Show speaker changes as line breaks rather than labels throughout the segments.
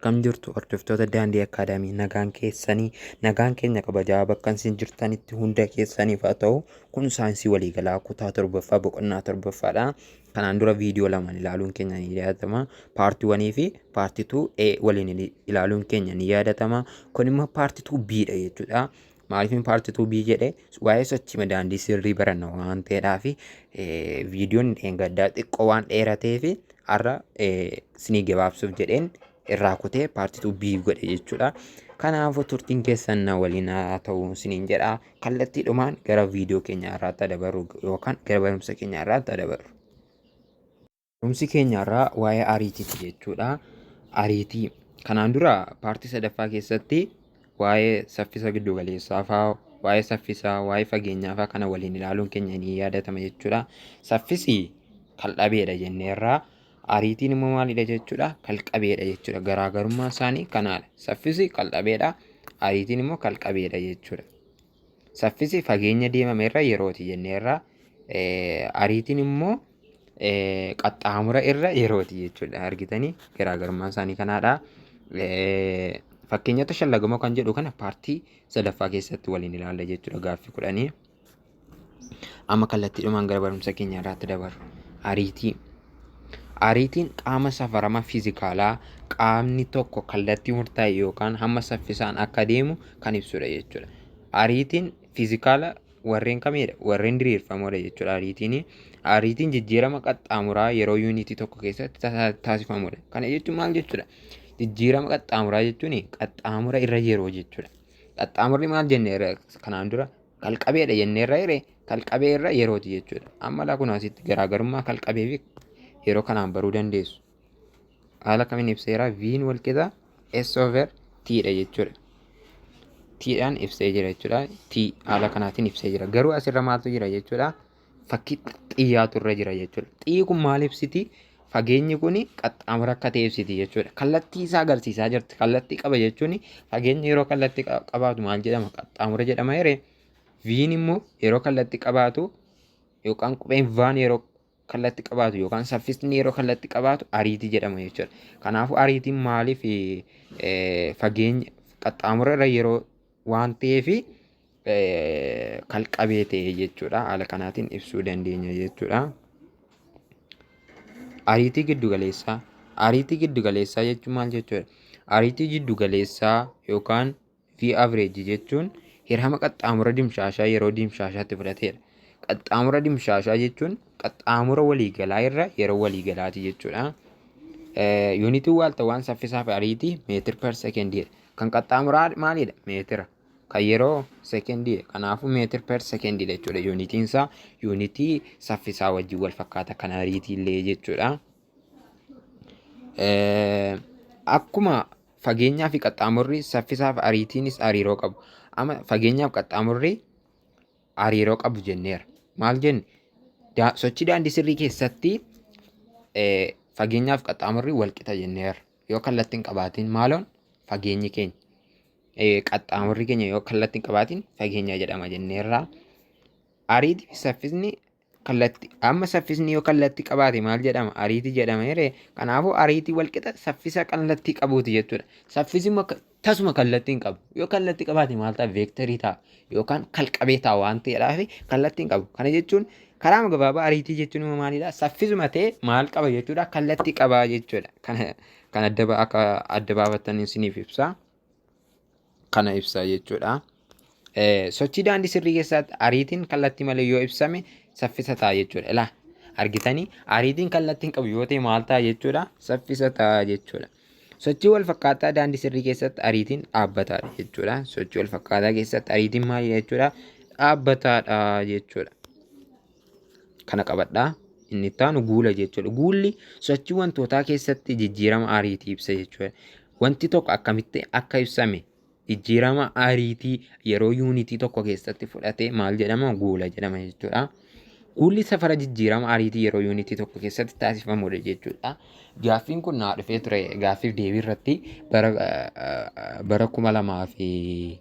Akkam jirtu hordoftoota Daandii Akaadaamii nagaan keessanii nagaan keenya kabajaa bakka isin jirtanitti hunda keessaniif haa ta'u. Kun saayinsii waliigalaa kutaa torbaffaa boqonnaa torbaffaadha. Kanaan dura viidiyoo lama ilaaluun keenya ni yaadatama. Paartii 1 fi paartii 2 waliin ilaaluun keenya ni yaadatama. Kun immoo paartii 2 dha jechuudha. Maaliif paartii 2 jedhe waa'ee sochii daandii sirrii baranna waan ta'eedhaaf viidiyoon gaddaa xiqqoo waan dheerateef har'a isinii gabaabsuuf jedheen irraa kutee paartii 2 godhe jechuudha. Kanaafuu turtiin keessan na waliin haa ta'u isiniin jedha. Kallattiidhumaan gara viidiyoo keenya irraatti dabarru yookaan gara barumsa keenya irraatti dabarru. Barumsi keenya irraa waa'ee ariitiiti jechuudha. Ariitii kanaan dura paartii sadaffaa keessatti waa'ee saffisa giddu galeessaa fa'aa, waa'ee saffisaa, waa'ee fageenyaa fa'aa kana waliin ilaaluun keenya ni yaadatama jechuudha. Saffisi kal'abeedha jenneerraa. Ariitiin immoo maalidha jechuudha? Kalqabeedha jechuudha. Garaagarummaan isaanii kanaadha. Saffisi kal'abeedha. Ariitiin immoo kalqabeedha jechuudha. Saffisi fageenya deemameerra yerooti jenneerra. Ariitiin immoo qaxxaamura irra yerooti jechuudha. Argitanii garaagarummaan isaanii kanaadha. Fakkeenyota shallagamoo kan jedhu kana paartii sadaffaa keessatti waliin ilaalla jechuudha. Gaaffii 10. Amma kallattiidhumaan gara barumsa keenya irraatti dabarru. Ariitii. Ariitiin qaama safarama fiizikaalaa qaamni tokko kallattii murtaa'e yookaan hamma saffisaan akka deemu kan ibsudha jechuudha. Ariitiin fiizikaala warreen kamiidha? Warreen diriirfamoodha jechuudha. Ariitiin jijjiirama qaxxaamuraa yeroo yuunitii tokko keessatti taasifamudha. Kana jechuun maal jechuudha? Jijjiirama qaxxaamuraa jechuun qaxxaamura irra yeroo jechuudha. Qaxxaamurri maal jenneerra kanaan dura? Kalqabeedha jenneerra hiree kalqabee irra yerooti jechuudha. Amma laa kun asitti garaagarummaa kalqabee fi yeroo kanaan baruu dandeessu. Haala kamiin ibseera? V'n walqixa S/T dha jechuudha. T'dhaan ibsee jira jechuudha. T haala kanaatiin ibsee jira. Garuu asirra maaltu jira jechuudha? Fakkii xiyyaatu irra jira jechuudha. Xiyyi kun maal ibsiti? Fageenyi kun qaxxaamura akka ta'e ibsiti jechuudha. Kallattii isaa agarsiisaa jirti. Kallattii qaba jechuun fageenyi yeroo kallattii qabaatu maal jedhama? Qaxxaamura jedhama yeree. V'n immoo yeroo kallattii qabaatu yookaan qubeen V'n yeroo kallattii qabaatu yookaan saffisni yeroo kallattii qabaatu ariitii jedhama jechuudha. Kanaafuu ariitiin maaliif fageenya qaxxaamura irra yeroo waan ta'eef kalqabee ta'e jechuudha. Haala kanaatiin ibsuu dandeenya jechuudha. Ariitii giddugaleessaa. Ariitii giddugaleessaa jechuun maal jechuudha? Ariitii giddugaleessaa yookaan V average jechuun hirama qaxxaamura dimshaashaa yeroo dimshaashaatti fudhateedha. Qaxxaamura dimshaashaa jechuun qaxxaamura waliigalaa irra yeroo waliigalaati jechuudha. Yuunitiin waaltawwaan saffisaa fi ariitii meetir per sekendiidha. Kan qaxxaamuraa maalidha? Meetira. Kan yeroo sekendiidha. Kanaafuu meetir per sekendiidha jechuudha. Yuunitiin isaa yuunitii saffisaa wajjin wal fakkaata kan ariitii illee jechuudha. Akkuma fageenyaa fi qaxxaamurri saffisaa fi ariitiinis hariiroo qabu. Amma fageenyaaf qaxxaamurri hariiroo qabu jenneera. Maal jenne? Sochii daandii sirrii keessatti fageenyaaf qaxxaamurri walqixa jenneera. Yoo kallattiin qabaatiin maaloon fageenyi keenya qaxxaamurri keenya yoo kallattiin qabaatiin fageenya jedhama jenneerra. Ariitii fi saffisni kallattii amma saffisni yoo kallattii qabaate maal jedhama? Ariitii jedhama yeree. Kanaafuu ariitii walqixa saffisa kallattii qabuuti jechuudha. Saffisi tasuma kallattiin qabu. Yoo kallattii qabaate maal ta'a? Veektarii ta'a yookaan kalqabee ta'a waan ta'eedhaaf kallattiin qabu. Kana jechuun karaa gabaabaa ariitii jechuun immoo maalidha? Saffisuma ta'e maal qaba jechuudha? Kallattii qabaa jechuudha. Kan adda baafatanii isiniif ibsa. Kana ibsa jechuudha. Sochii daandii sirrii keessatti ariitiin kallattii malee yoo ibsame saffisa ta'a jechuudha. Ilaa argitanii ariitiin kallattiin qabu yoo ta'e maal ta'a jechuudha? Saffisa ta'a jechuudha. Sochii wal fakkaataa daandii sirrii keessatti ariitiin dhaabbataadha jechuudha. Sochii wal fakkaataa keessatti ariitiin maalidha jechuudha? Dhaabbataadha jechuudha. Kana qabadhaa. Inni itti aanu guula jechuudha. Guulli sochii wantootaa keessatti jijjiirama ariitii ibsa jechuudha. Wanti tokko akkamitti akka ibsame jijjiirama ariitii yeroo yuunitii tokko keessatti fudhate maal jedhama? Guula jedhama jechuudha. Guulli safara jijjiirama ariitii yeroo yuunitii tokko keessatti taasifamudha jechuudha. Gaaffiin kun naa dhufee ture gaaffiif deebii irratti bara 2013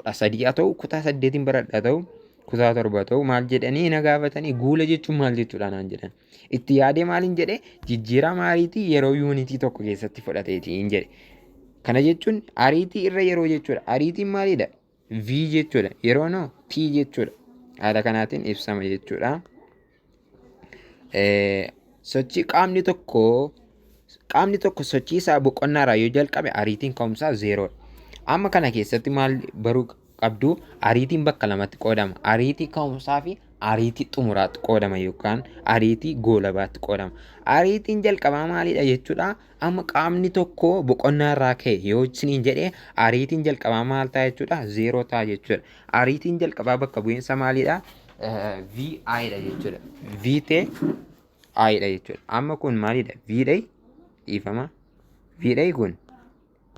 haa ta'u kutaa 8 baradha ta'u kutaa torba ta'u maal jedhanii na gaafatanii guula jechuun maal jechuudha naan jedhan. Itti yaadee maaliin jedhee jijjiirama ariitii yeroo yuunitii tokko keessatti fudhateetiin jedhe. Kana jechuun ariitii irra yeroo jechuudha. Ariitiin maalidha? V jechuudha. Yeroo noo T jechuudha. Haala kanaatiin ibsama jechuudha. Sochii qaamni tokko sochii isaa boqonnaarraa yoo jalqabe ariitiin ka'umsaa zeeroodha. Amma kana keessatti maal baruu qabdu? Ariitiin bakka lamatti qoodama. Ariitii ka'umsaa fi ariitii xumuraatti qoodama yookaan ariitii goolabaatti qoodama. Ariitiin jalqabaa maalidha jechuudha? Amma qaamni tokko boqonnaarraa ka'e yoo isiniin jedhee ariitiin jalqabaa maal ta'a jechuudha? Zeeroo ta'a jechuudha. Ariitiin jalqabaa bakka bu'iinsa maalidha? VI dha jechuudha. V ta'e I dha jechuudha. Amma kun maalidha? V dha dhiifama. V dha kun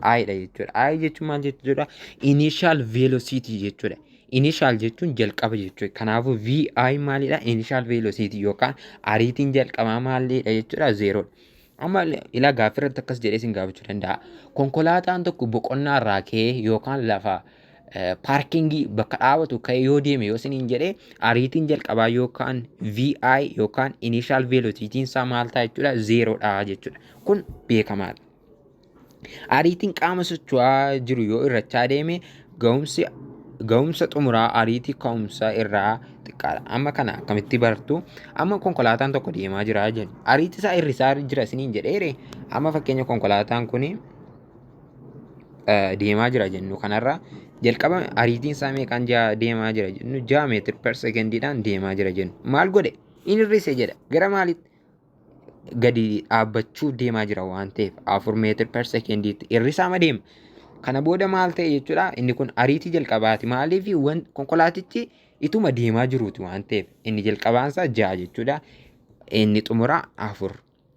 I dha jechuudha. I jechuun maal jechuudha? Initial velocity jechuudha. Initial jechuun jalqaba jechuudha. Kanaafuu VI maalidha? Initial velocity yookaan ariitiin jalqabaa maalidha jechuudha? Zeeroodha. Amma ilaa gaaffii irratti akkas jedhee isin gaafachuu danda'a. Konkolaataan tokko boqonnaa irraa ka'ee yookaan lafa paarkingii bakka dhaabatu ka'ee yoo deeme yoo isiniin jedhee ariitiin jalqabaa yookaan VI yookaan initial velocity isaa maal ta'a jechuudha? Zeeroodha jechuudha. Kun beekamaadha. Ariitiin qaama socho'aa jiru yoo irrachaa deeme ga'umsa xumuraa ariitii ka'umsa irraa xiqqaadha. Amma kana akkamitti bartu? Amma konkolaataan tokko deemaa jira jennu. Ariitii isaa irrisaa jira isiniin jedheere. Amma fakkeenya konkolaataan kun deemaa jira jennu kanarra jalqaba ariitiin isaa meeqaan deemaa jira jennu 6 meetir per sekendiidhaan deemaa jira jennu. Maal godhe? Inni hir'ise jedha. Gara maalitti? Gadi dhaabbachuuf deemaa jira waan ta'eef 4 meetir per sekendiitti hir'isaa deema. Kana booda maal ta'e jechuudha? Inni kun ariitii jalqabaati. Maaliif konkolaatichi ituma deemaa jiruuti waan ta'eef inni jalqabaansaa 6 jechuudha. Inni xumuraa 4.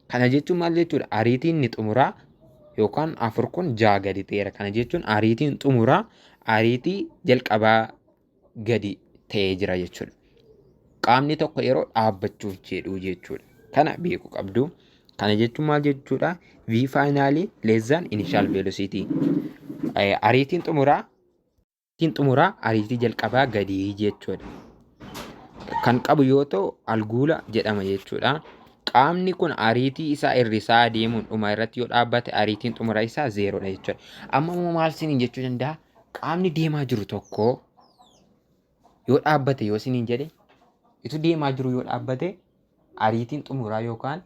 Kana jechuun maal jechuudha? Ariitiin inni xumuraa yookaan 4 kun 6 gadi ta'eera. Kana jechuun ariitiin xumuraa ariitii jalqabaa gadi ta'ee jira jechuudha. Qaamni tokko yeroo dhaabbachuuf jedhu jechuudha. Kana beekuu qabdu. Kana jechuun maal jechuudha? V finally less than initial velocity. Ariitiin xumuraa ariitii jalqabaa gadii jechuudha. Kan qabu yoo ta'u alguula jedhama jechuudha. Qaamni kun ariitii isaa irrisaa deemuun dhuma irratti yoo dhaabbate ariitiin xumuraa isaa zeeroodha jechuudha. Amma maal isiniin jechuu danda'a? Qaamni deemaa jiru tokko yoo dhaabbate yoo isiniin jedhe itu deemaa jiru yoo dhaabbate ariitiin xumuraa yookaan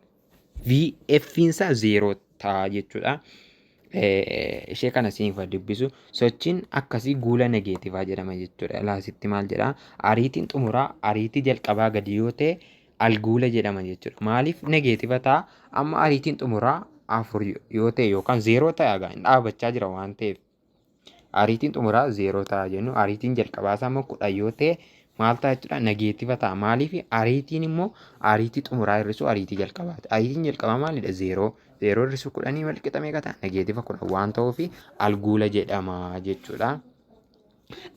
VF'insaa zeeroo ta'a jechuudha. Ishee kana isiniif dubbisu sochiin akkasii guula negeetivaa jedhama jechuudha. Laasitti maal jedhaa? Ariitiin xumuraa ariitii jalqabaa gadi yoo ta'e alguula jedhama jechuudha. Maaliif negeetiva ta'a? Amma ariitiin xumuraa 4 yoo ta'e yookaan zeeroo ta'a hin dhaabbachaa jira waan ta'eef ariitiin xumuraa zeeroo ta'a jennu. Ariitiin jalqabaasaa immoo 10 yoo ta'e maal ta'a jechuudha? Negeetiva ta'a. Maaliif ariitiin immoo ariitii xumuraa hir'isu ariitii jalqabaati. Ariitiin jalqabaa maalidha? Zeeroo. Zeeroo hir'isu 10 wal qixa meeqa ta'a? Negeetiva 10 waan ta'uuf alguula jedhama jechuudha.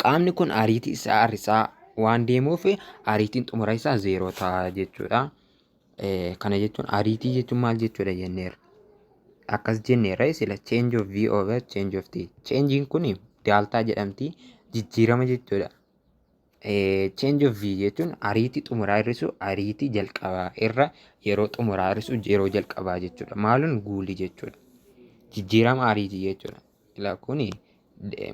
Qaamni kun ariitii isaa hir'isaa waan deemuuf ariitiin xumura isaa zeeroo ta'a jechuudha. Kana jechuun ariitii jechuun maal jechuudha jenneerra? Akkas jenneerra sila change of V over change of T. Changein kun daaltaa jedhamti jijjiirama jechuudha. Change of V jechuun ariitii xumuraa hir'isu ariitii jalqabaa irra yeroo xumuraa hir'isu yeroo jalqabaa jechuudha. Maaluun guulii jechuudha. Jijjiirama ariitii jechuudha. Ilaa kun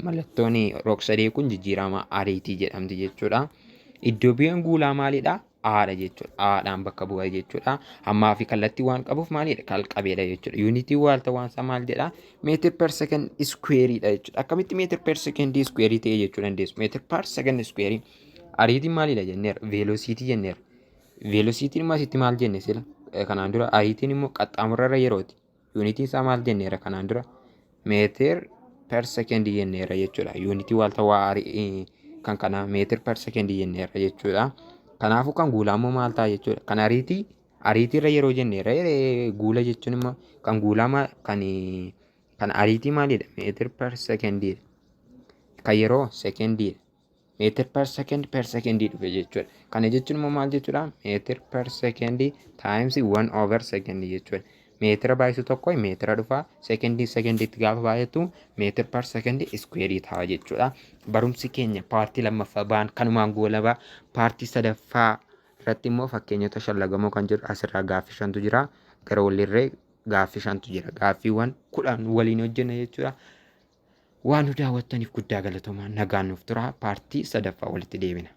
mallattoon rog-sadee kun jijjiirama ariitii jedhamti jechuudha. Iddoo bu'aan guulaa maalidha? Aadha jechuudha. Aadhaan bakka bu'a jechuudha. Hammaa fi kallattii waan qabuuf maalidha? Qalqabeedha jechuudha. Yuunitii waalta waansaa maal jedhaa? Meetir per second iskuweeriidha jechuudha. Akkamitti meetir per second iskuweerii ta'e jechuu dandeessu? Meetir per second iskuweerii. Ariitiin maalidha jenneera? Veelosiitii jenneera. Veelosiitiin immoo asitti maal jenne sila? Kanaan dura ariitiin immoo qaxxaamurarra yerooti. Yuunitiin isaa maal jenneera kanaan dura? Meetir per second jenneera jechuudha. Yuunitii waalta waa kan kana meetir per second jenneera jechuudha. Kanaafuu kan guulaa immoo maal ta'a jechuudha? Kan ariitiirra yeroo jenneera guula jechuun immoo kan guulaa kan ariitii maalidha? Meetir per secondiidha. Kan yeroo secondiidha. Meetir per secondii dhufe jechuudha. Kana jechuun immoo maal jechuudha? Meetir per secondii times 1 over second jechuudha. meetira baay'isu tokko meetira dhufa sekendiitti gaafa baay'atu meetir par sekendii iskuweerii ta'a jechuudha. Barumsi keenya paartii lammaffaa ba'an kanumaan goolabaa. Paartii sadaffaa irratti immoo fakkeenyota shallagamoo kan jedhu asirraa gaaffii 5tu jira. Gara walirree gaaffii 5tu jira. Gaaffiiwwan 10 waliin hojjenna jechuudha. Waan nu daawwattaniif guddaa galatoomaa nagaan nuuf tura. Paartii sadaffaa walitti deebina.